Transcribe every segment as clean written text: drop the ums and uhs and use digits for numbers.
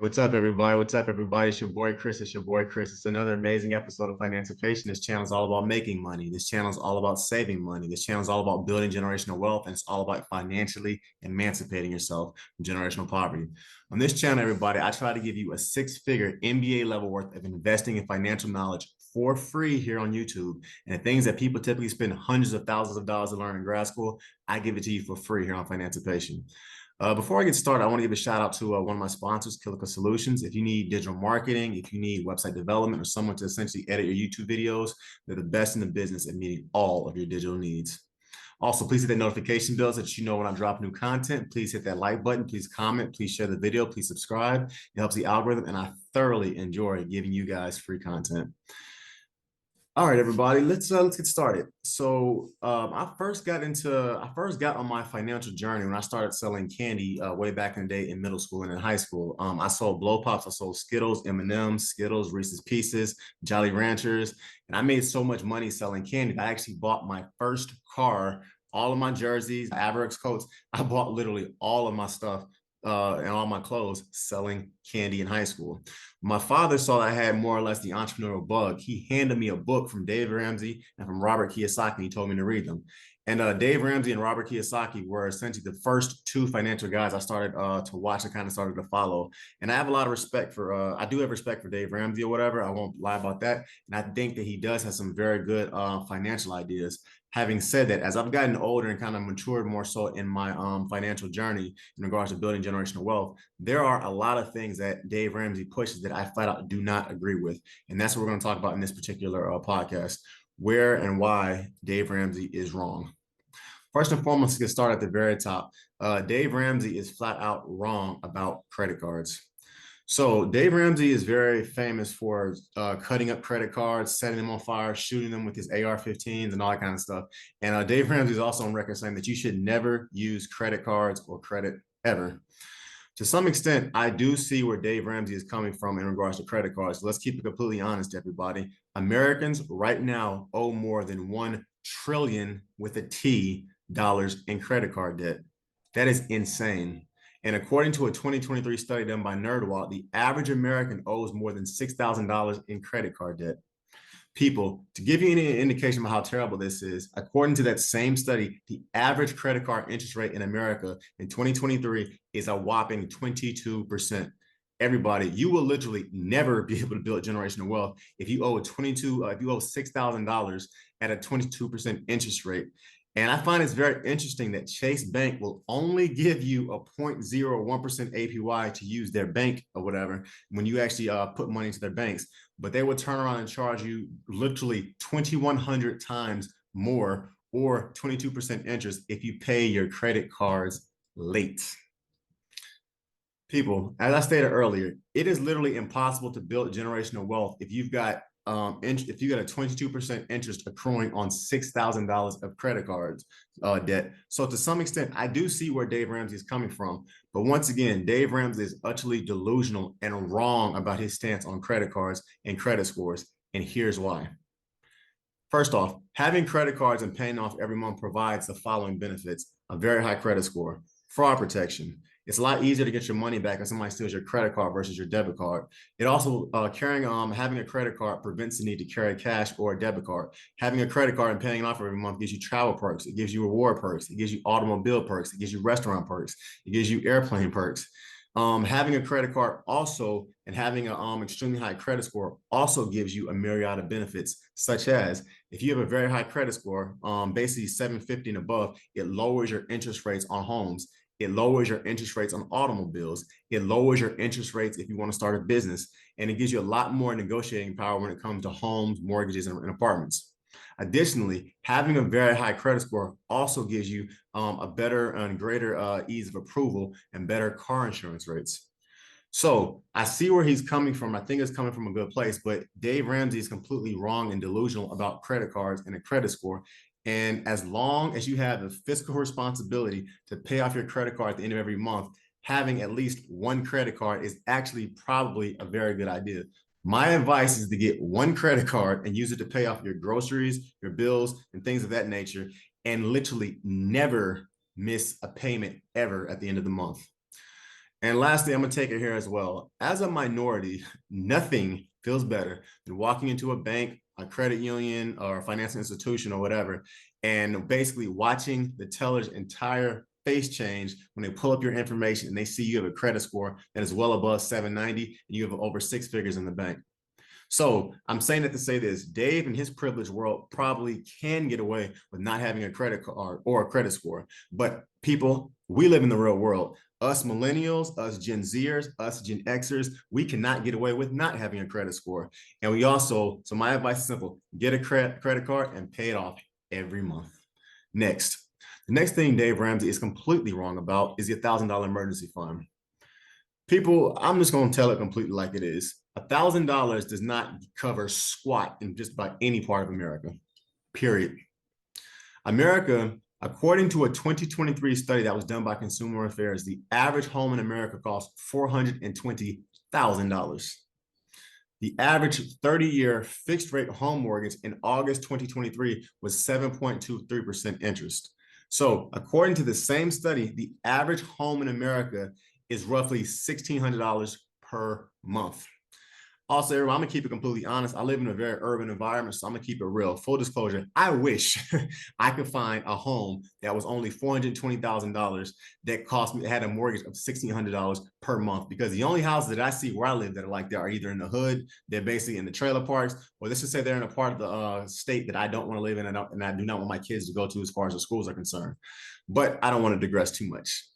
What's up, everybody? What's up, everybody? It's your boy Chris. It's your boy Chris. It's another amazing episode of Financiation. This channel is all about making money. This channel is all about saving money. This channel is all about building generational wealth, and it's all about financially emancipating yourself from generational poverty. On this channel, everybody, I try to give you a six-figure MBA level worth of investing in financial knowledge for free here on YouTube. And the things that people typically spend hundreds of thousands of dollars to learn in grad school, I give it to you for free here on Financiation. Before I get started, I want to give a shout out to one of my sponsors, Kilica Solutions. If you need digital marketing, if you need website development, or someone to essentially edit your YouTube videos, they're the best in the business at meeting all of your digital needs. Also, please hit that notification bell so that you know when I drop new content. Please hit that like button. Please comment. Please share the video. Please subscribe. It helps the algorithm, and I thoroughly enjoy giving you guys free content. All right, everybody, let's get started. So I first got on my financial journey when I started selling candy way back in the day in middle school and in high school. I sold blow pops, I sold Skittles, M&Ms, Skittles, Reese's Pieces, Jolly Ranchers, and I made so much money selling candy. I actually bought my first car, all of my jerseys, Averix coats. I bought literally all of my stuff and all my clothes selling candy in high school. My father saw that I had more or less the entrepreneurial bug. He handed me a book from Dave Ramsey and from Robert Kiyosaki. He told me to read them. And Dave Ramsey and Robert Kiyosaki were essentially the first two financial guys I started to watch and kind of started to follow. And I have a lot of respect for, I do have respect for Dave Ramsey or whatever. I won't lie about that. And I think that he does have some very good financial ideas. Having said that, as I've gotten older and kind of matured more so in my financial journey in regards to building generational wealth, there are a lot of things that Dave Ramsey pushes that I flat out do not agree with. And that's what we're going to talk about in this particular podcast, where and why Dave Ramsey is wrong. First and foremost, let's get started at the very top. Dave Ramsey is flat out wrong about credit cards. So Dave Ramsey is very famous for cutting up credit cards, setting them on fire, shooting them with his AR-15s and all that kind of stuff. And Dave Ramsey is also on record saying that you should never use credit cards or credit ever. To some extent, I do see where Dave Ramsey is coming from in regards to credit cards. So let's keep it completely honest, everybody. Americans right now owe more than $1 trillion with a T dollars in credit card debt. That is insane. And according to a 2023 study done by NerdWallet, the average American owes more than $6,000 in credit card debt. People, to give you any indication of how terrible this is, according to that same study, the average credit card interest rate in America in 2023 is a whopping 22%. Everybody, you will literally never be able to build generational wealth if you owe $6,000 at a 22% interest rate. And I find it's very interesting that Chase Bank will only give you a 0.01% APY to use their bank or whatever when you actually put money into their banks. But they will turn around and charge you literally 2,100 times more or 22% interest if you pay your credit cards late. People, as I stated earlier, it is literally impossible to build generational wealth if you've got a 22% interest accruing on $6,000 of credit cards debt. So to some extent, I do see where Dave Ramsey is coming from. But once again, Dave Ramsey is utterly delusional and wrong about his stance on credit cards and credit scores. And here's why. First off, having credit cards and paying off every month provides the following benefits: a very high credit score, fraud protection. It's a lot easier to get your money back if somebody steals your credit card versus your debit card. It also having a credit card prevents the need to carry cash or a debit card. Having a credit card and paying it off every month gives you travel perks. It gives you reward perks. It gives you automobile perks. It gives you restaurant perks. It gives you airplane perks. Having a credit card also and having an extremely high credit score also gives you a myriad of benefits, such as if you have a very high credit score, basically 750 and above, it lowers your interest rates on homes. It lowers your interest rates on automobiles. It lowers your interest rates if you want to start a business. And it gives you a lot more negotiating power when it comes to homes, mortgages, and apartments. Additionally, having a very high credit score also gives you a better and greater ease of approval and better car insurance rates. So I see where he's coming from. I think it's coming from a good place, but Dave Ramsey is completely wrong and delusional about credit cards and a credit score. And as long as you have the fiscal responsibility to pay off your credit card at the end of every month, having at least one credit card is actually probably a very good idea. My advice is to get one credit card and use it to pay off your groceries, your bills, and things of that nature, and literally never miss a payment ever at the end of the month. And lastly, I'm going to take it here as well. As a minority, nothing feels better than walking into a bank, a credit union, or a financial institution or whatever, and basically watching the teller's entire face change when they pull up your information and they see you have a credit score that is well above 790 and you have over six figures in the bank. So I'm saying that to say this: Dave in his privileged world probably can get away with not having a credit card or a credit score. But people, we live in the real world. Us millennials, us Gen Zers, us Gen Xers, we cannot get away with not having a credit score. And we also, so my advice is simple: get a credit card and pay it off every month. Next. The next thing Dave Ramsey is completely wrong about is the $1,000 emergency fund. People, I'm just going to tell it completely like it is. $1,000 does not cover squat in just about any part of America, period. America, according to a 2023 study that was done by Consumer Affairs, the average home in America costs $420,000. The average 30-year fixed rate home mortgage in August 2023 was 7.23% interest. So according to the same study, the average home in America is roughly $1,600 per month. Also, everyone, I'm gonna keep it completely honest. I live in a very urban environment, so I'm gonna keep it real. Full disclosure, I wish I could find a home that was only $420,000 that cost me, had a mortgage of $1,600 per month. Because the only houses that I see where I live that are like that are either in the hood, they're basically in the trailer parks, or let's just say they're in a part of the state that I don't want to live in, and I do not want my kids to go to as far as the schools are concerned. But I don't want to digress too much.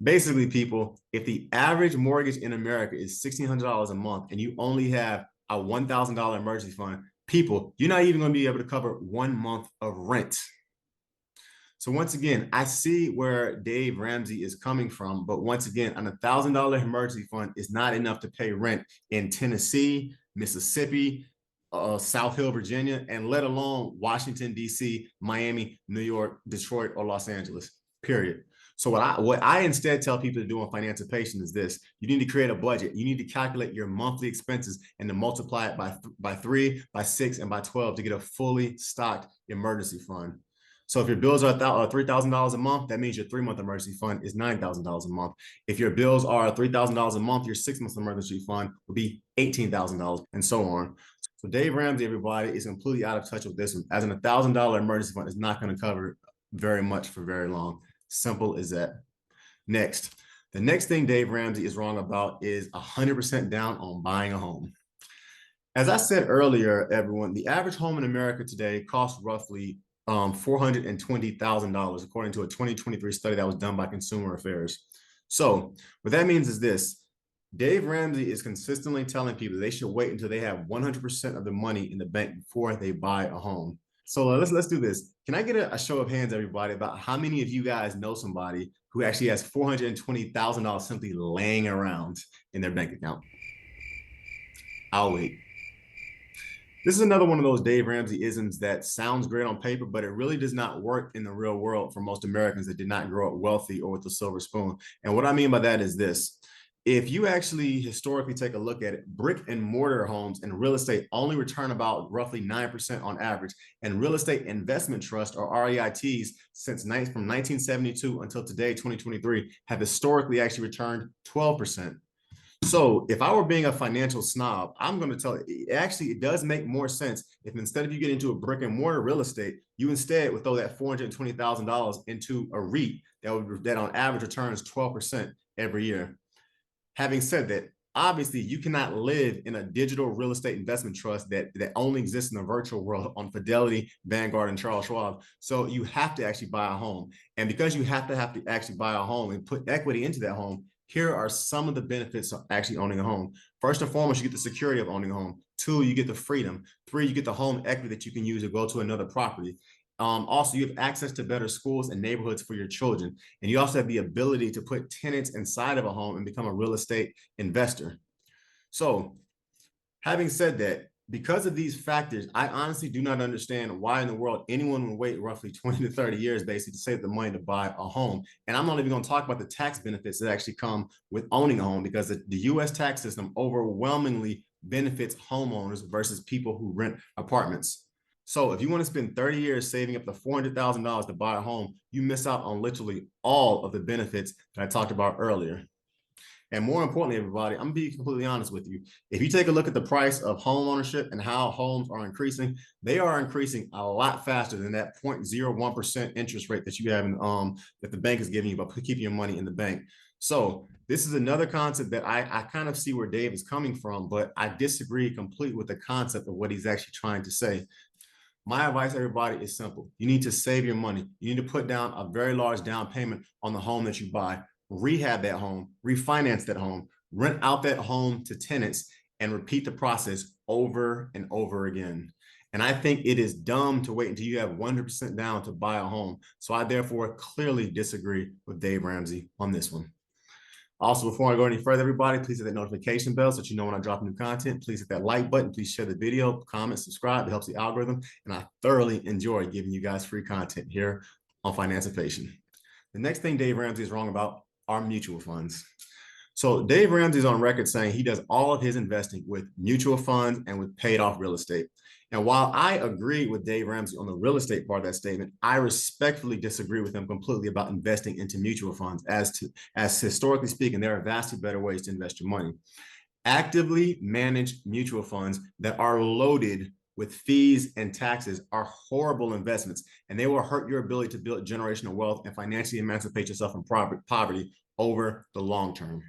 Basically, people, if the average mortgage in America is $1,600 a month and you only have a $1,000 emergency fund, people, you're not even going to be able to cover 1 month of rent. So once again, I see where Dave Ramsey is coming from, but once again, an $1,000 emergency fund is not enough to pay rent in Tennessee, Mississippi, South Hill, Virginia, and let alone Washington, D.C., Miami, New York, Detroit, or Los Angeles, period. So what I instead tell people to do on Financipation is this: you need to create a budget. You need to calculate your monthly expenses and to multiply it by 3, by 6, and by 12 to get a fully stocked emergency fund. So if your bills are $3,000 a month, that means your 3-month emergency fund is $9,000 a month. If your bills are $3,000 a month, your 6-month emergency fund will be $18,000, and so on. So Dave Ramsey, everybody, is completely out of touch with this one. As an $1,000 emergency fund is not going to cover very much for very long. Simple as that. Next, the next thing Dave Ramsey is wrong about is 100% down on buying a home. As I said earlier, everyone, the average home in America today costs roughly $420,000, according to a 2023 study that was done by Consumer Affairs. So what that means is this: Dave Ramsey is consistently telling people they should wait until they have 100% of the money in the bank before they buy a home. So let's do this. Can I get a show of hands, everybody, about how many of you guys know somebody who actually has $420,000 simply laying around in their bank account? I'll wait. This is another one of those Dave Ramsey isms that sounds great on paper, but it really does not work in the real world for most Americans that did not grow up wealthy or with a silver spoon. And what I mean by that is this: if you actually historically take a look at it, brick and mortar homes and real estate only return about roughly 9% on average. And real estate investment trust, or REITs, from 1972 until today, 2023, have historically actually returned 12%. So if I were being a financial snob, I'm going to tell you, it does make more sense if instead of you get into a brick and mortar real estate, you instead would throw that $420,000 into a REIT that on average returns 12% every year. Having said that, obviously you cannot live in a digital real estate investment trust that only exists in the virtual world on Fidelity, Vanguard, and Charles Schwab. So you have to actually buy a home. And because you have to actually buy a home and put equity into that home, here are some of the benefits of actually owning a home. First and foremost, you get the security of owning a home. 2, you get the freedom. 3, you get the home equity that you can use to go to another property. Also, you have access to better schools and neighborhoods for your children. And you also have the ability to put tenants inside of a home and become a real estate investor. So having said that, because of these factors, I honestly do not understand why in the world anyone would wait roughly 20 to 30 years basically to save the money to buy a home. And I'm not even going to talk about the tax benefits that actually come with owning a home, because the U.S. tax system overwhelmingly benefits homeowners versus people who rent apartments. So if you want to spend 30 years saving up to $400,000 to buy a home, you miss out on literally all of the benefits that I talked about earlier. And more importantly, everybody, I'm gonna be completely honest with you. If you take a look at the price of home ownership and how homes are increasing, they are increasing a lot faster than that 0.01% interest rate that you have that the bank is giving you by keeping your money in the bank. So this is another concept that I kind of see where Dave is coming from, but I disagree completely with the concept of what he's actually trying to say. My advice, everybody, is simple. You need to save your money. You need to put down a very large down payment on the home that you buy, rehab that home, refinance that home, rent out that home to tenants, and repeat the process over and over again. And I think it is dumb to wait until you have 100% down to buy a home. So I therefore clearly disagree with Dave Ramsey on this one. Also, before I go any further, everybody, please hit that notification bell so that you know when I drop new content. Please hit that like button. Please share the video, comment, subscribe. It helps the algorithm. And I thoroughly enjoy giving you guys free content here on Financiation. The next thing Dave Ramsey is wrong about are mutual funds. So Dave Ramsey is on record saying he does all of his investing with mutual funds and with paid off real estate. And while I agree with Dave Ramsey on the real estate part of that statement, I respectfully disagree with him completely about investing into mutual funds. As historically speaking, there are vastly better ways to invest your money. Actively managed mutual funds that are loaded with fees and taxes are horrible investments, and they will hurt your ability to build generational wealth and financially emancipate yourself from poverty over the long term.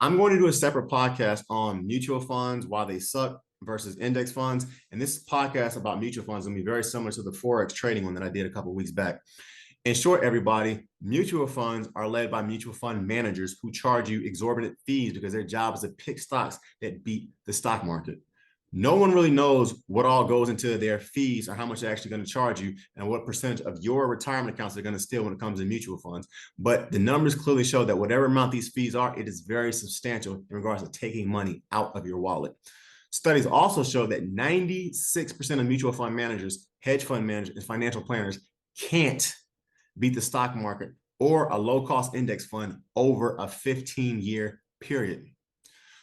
I'm going to do a separate podcast on mutual funds, why they suck versus index funds. And this podcast about mutual funds is going to be very similar to the Forex trading one that I did a couple of weeks back. In short, everybody, mutual funds are led by mutual fund managers who charge you exorbitant fees because their job is to pick stocks that beat the stock market. No one really knows what all goes into their fees or how much they're actually going to charge you and what percentage of your retirement accounts they're going to steal when it comes to mutual funds. But the numbers clearly show that whatever amount these fees are, it is very substantial in regards to taking money out of your wallet. Studies also show that 96% of mutual fund managers, hedge fund managers, and financial planners can't beat the stock market or a low-cost index fund over a 15-year period.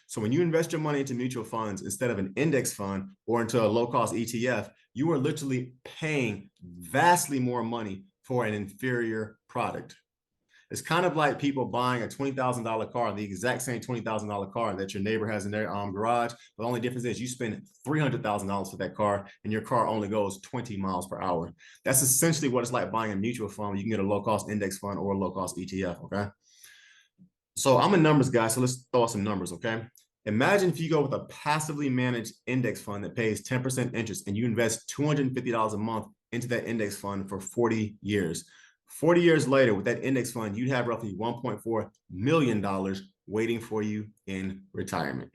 So when you invest your money into mutual funds instead of an index fund or into a low-cost ETF, you are literally paying vastly more money for an inferior product. It's kind of like people buying a $20,000 car, the exact same $20,000 car that your neighbor has in their garage. But the only difference is you spend $300,000 for that car and your car only goes 20 miles per hour. That's essentially what it's like buying a mutual fund. You can get a low-cost index fund or a low-cost ETF, okay? So I'm a numbers guy, so let's throw out some numbers, okay? Imagine if you go with a passively managed index fund that pays 10% interest and you invest $250 a month into that index fund for 40 years. 40 years later, with that index fund, you'd have roughly $1.4 million waiting for you in retirement.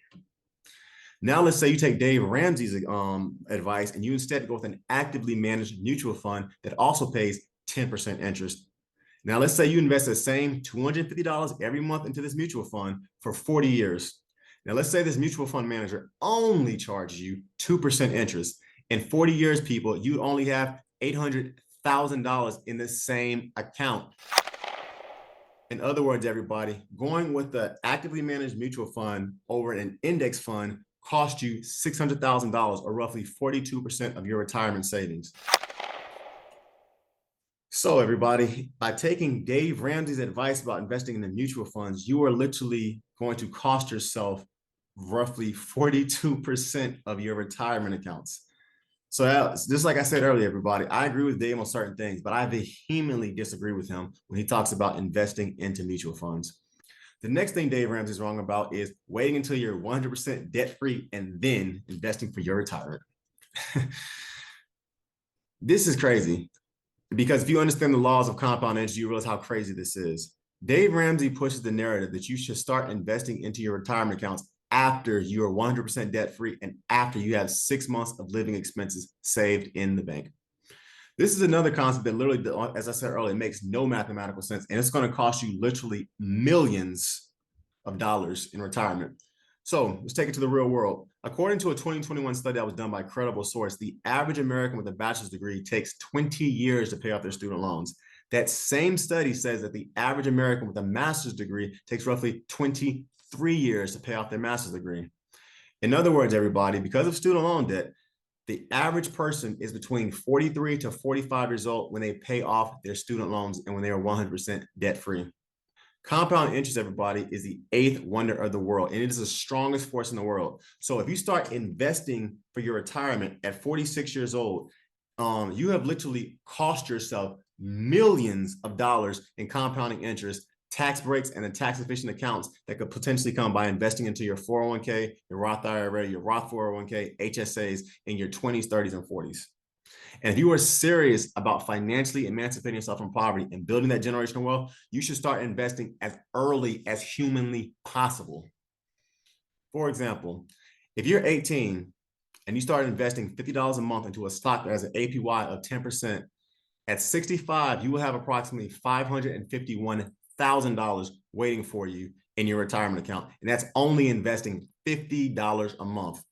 Now, let's say you take Dave Ramsey's advice and you instead go with an actively managed mutual fund that also pays 10% interest. Now, let's say you invest the same $250 every month into this mutual fund for 40 years. Now, let's say this mutual fund manager only charges you 2% interest. In 40 years, people, you only have $800,000 in the same account. In other words, everybody, going with the actively managed mutual fund over an index fund cost you $600,000 or roughly 42% of your retirement savings. So everybody, by taking Dave Ramsey's advice about investing in the mutual funds, you are literally going to cost yourself roughly 42% of your retirement accounts. So just like I said earlier, everybody, I agree with Dave on certain things, but I vehemently disagree with him when he talks about investing into mutual funds. The next thing Dave Ramsey is wrong about is waiting until you're 100% debt-free and then investing for your retirement. This is crazy because if you understand the laws of compound interest, you realize how crazy this is. Dave Ramsey pushes the narrative that you should start investing into your retirement accounts after you are 100% debt-free and after you have 6 months of living expenses saved in the bank. This is another concept that literally, as I said earlier, makes no mathematical sense. And it's going to cost you literally millions of dollars in retirement. So let's take it to the real world. According to a 2021 study that was done by a credible source, the average American with a bachelor's degree takes 20 years to pay off their student loans. That same study says that the average American with a master's degree takes roughly 23 years to pay off their master's degree. In other words, everybody, because of student loan debt, the average person is between 43 to 45 years old when they pay off their student loans and when they are 100% debt-free. Compound interest, everybody, is the eighth wonder of the world, and it is the strongest force in the world. So if you start investing for your retirement at 46 years old, you have literally cost yourself millions of dollars in compounding interest, tax breaks, and the tax efficient accounts that could potentially come by investing into your 401k, your Roth IRA, your Roth 401k, HSAs in your 20s, 30s, and 40s. And if you are serious about financially emancipating yourself from poverty and building that generational wealth, you should start investing as early as humanly possible. For example, if you're 18 and you start investing $50 a month into a stock that has an APY of 10%, at 65, you will have approximately $551,000 waiting for you in your retirement account. And that's only investing $50 a month.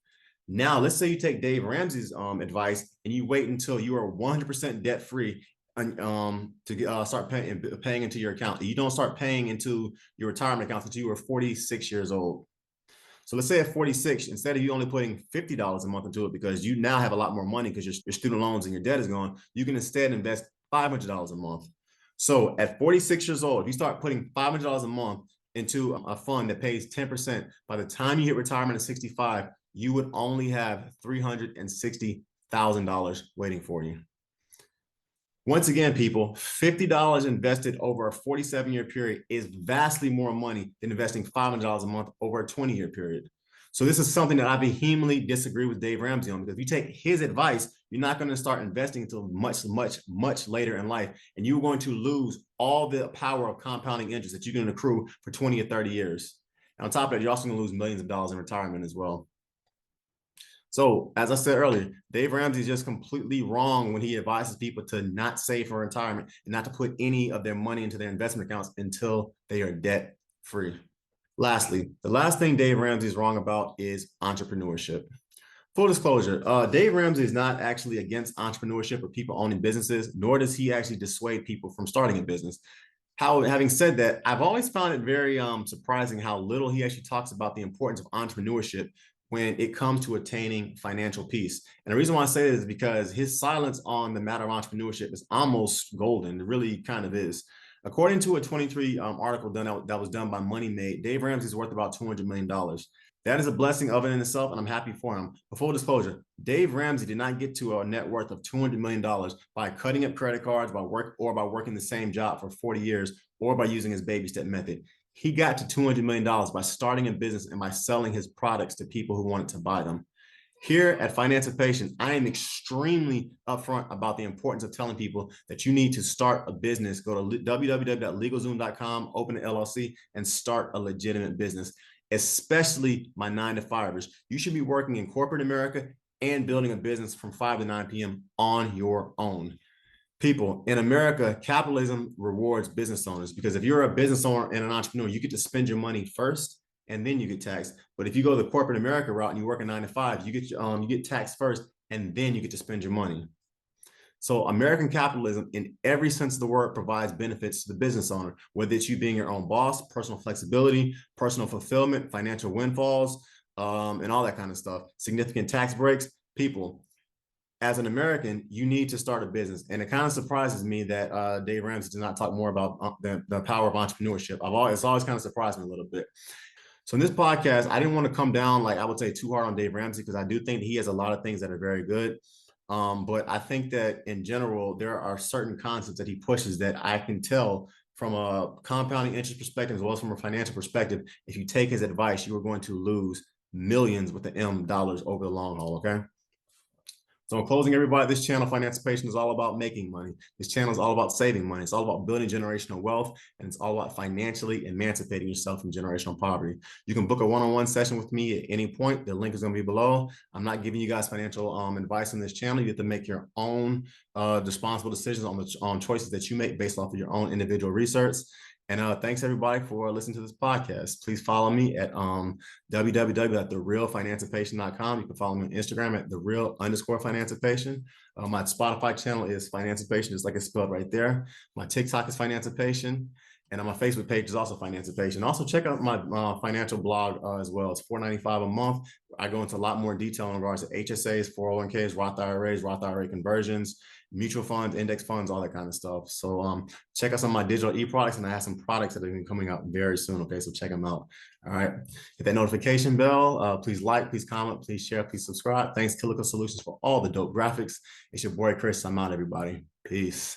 Now, let's say you take Dave Ramsey's advice and you wait until you are 100% debt free to start paying into your account. You don't start paying into your retirement account until you are 46 years old. So let's say at 46, instead of you only putting $50 a month into it because you now have a lot more money because your student loans and your debt is gone, you can instead invest $500 a month. So at 46 years old, if you start putting $500 a month into a fund that pays 10%, by the time you hit retirement at 65, you would only have $360,000 waiting for you. Once again, people, $50 invested over a 47-year period is vastly more money than investing $500 a month over a 20-year period. So this is something that I vehemently disagree with Dave Ramsey on, because if you take his advice, you're not going to start investing until much later in life, and you're going to lose all the power of compounding interest that you can accrue for 20 or 30 years. And on top of that, you're also going to lose millions of dollars in retirement as well. So as I said earlier, Dave Ramsey is just completely wrong when he advises people to not save for retirement and not to put any of their money into their investment accounts until they are debt free. Lastly, the last thing Dave Ramsey is wrong about is entrepreneurship. Full disclosure, Dave Ramsey is not actually against entrepreneurship or people owning businesses, nor does he actually dissuade people from starting a business. Having said that, I've always found it very surprising how little he actually talks about the importance of entrepreneurship when it comes to attaining financial peace. And the reason why I say this is because his silence on the matter of entrepreneurship is almost golden. It really kind of is. According to a 23 article that was done by Money Made, Dave Ramsey is worth about $200 million. That is a blessing of it in itself, and I'm happy for him. But full disclosure, Dave Ramsey did not get to a net worth of $200 million by cutting up credit cards, by working the same job for 40 years, or by using his baby step method. He got to $200 million by starting a business and by selling his products to people who wanted to buy them. Here at Financipation, I am extremely upfront about the importance of telling people that you need to start a business. Go to www.legalzoom.com, open an LLC, and start a legitimate business, especially my 9-to-5ers. You should be working in corporate America and building a business from 5 to 9 p.m. on your own. People, in America, capitalism rewards business owners, because if you're a business owner and an entrepreneur, you get to spend your money first and then you get taxed. But if you go the corporate America route and you work a 9-to-5, you get taxed first and then you get to spend your money. So American capitalism, in every sense of the word, provides benefits to the business owner, whether it's you being your own boss, personal flexibility, personal fulfillment, financial windfalls, and all that kind of stuff, significant tax breaks. People, as an American, you need to start a business. And it kind of surprises me that Dave Ramsey does not talk more about the power of entrepreneurship. It's always kind of surprised me a little bit. So in this podcast, I didn't want to come down, like I would say, too hard on Dave Ramsey, because I do think he has a lot of things that are very good. But I think that in general, there are certain concepts that he pushes that I can tell from a compounding interest perspective, as well as from a financial perspective, if you take his advice, you are going to lose millions with the M dollars over the long haul, okay? So in closing, everybody, this channel, Financipation, is all about making money. This channel is all about saving money. It's all about building generational wealth, and it's all about financially emancipating yourself from generational poverty. You can book a one-on-one session with me at any point. The link is going to be below. I'm not giving you guys financial advice on this channel. You have to make your own responsible decisions on choices that you make based off of your own individual research. And thanks everybody for listening to this podcast. Please follow me at www.therealfinancipation.com. You can follow me on Instagram at @thereal_financipation. My Spotify channel is Financipation, just like it's spelled right there. My TikTok is Financipation. And on my Facebook page is also Financiation. Also check out my financial blog as well. It's $4.95 a month. I go into a lot more detail in regards to HSAs, 401ks, Roth IRAs, Roth IRA conversions, mutual funds, index funds, all that kind of stuff. So check out some of my digital e-products, and I have some products that are coming out very soon. Okay, so check them out. All right, hit that notification bell. Please like, please comment, please share, please subscribe. Thanks, Kilico Solutions, for all the dope graphics. It's your boy Chris. I'm out, everybody. Peace.